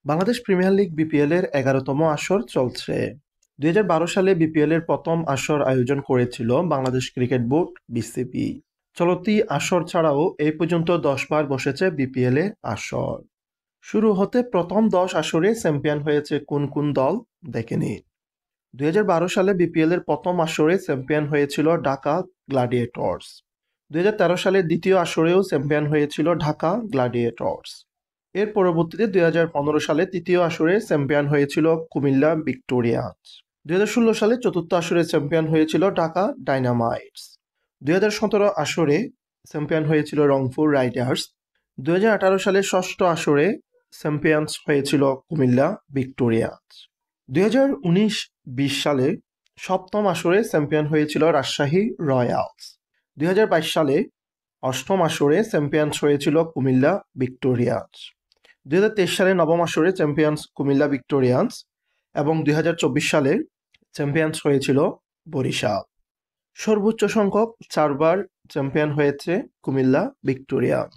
Bangladesh premier league BPL এর 11তম আসর চলছে। 2012 সালে বিপিএল এর প্রথম আসর আয়োজন করেছিল বাংলাদেশ ক্রিকেট বোর্ড বিসিবি। চলতি আসর ছাড়াও এই পর্যন্ত 10 বার বসেছে বিপিএল এ আসর। শুরু হতে প্রথম 10 আসরে চ্যাম্পিয়ন হয়েছে কোন কোন দল দেখে নিন। 2012 সালে বিপিএল এর প্রথম আসরে চ্যাম্পিয়ন হয়েছিল ঢাকা গ্ল্যাডিয়েটর্স। 2013 সালে দ্বিতীয় আসরেও চ্যাম্পিয়ন হয়েছিল ঢাকা গ্ল্যাডিয়েটর্স। এর পরবর্তীতে 2015 সালে তৃতীয় আসরে চ্যাম্পিয়ন হয়েছিল কুমিল্লা ভিক্টোরিয়ান্স। 2016 সালে চতুর্থ আসরে চ্যাম্পিয়ন হয়েছিল ঢাকা ডাইনামাইটস। 2017 আসরে চ্যাম্পিয়ন হয়েছিল রংপুর রাইডার্স। 2018 সালে ষষ্ঠ আসরে চ্যাম্পিয়ন্স হয়েছিল কুমিল্লা ভিক্টোরিয়ান্স। 2019-20 সালে সপ্তম আসরে চ্যাম্পিয়ন হয়েছিল রাজশাহী রয়্যালস। 2022 সালে অষ্টম আসরে চ্যাম্পিয়ন্স হয়েছিল কুমিল্লা ভিক্টোরিয়ান্স। 2023 সালে নবম আসরে চ্যাম্পিয়ন্স কুমিল্লা ভিক্টোরিয়ান্স এবং 2024 সালে চ্যাম্পিয়ন্স হয়েছিল বরিশাল। সর্বোচ্চ সংখ্যক 4 বার চ্যাম্পিয়ন হয়েছে কুমিল্লা ভিক্টোরিয়ান্স।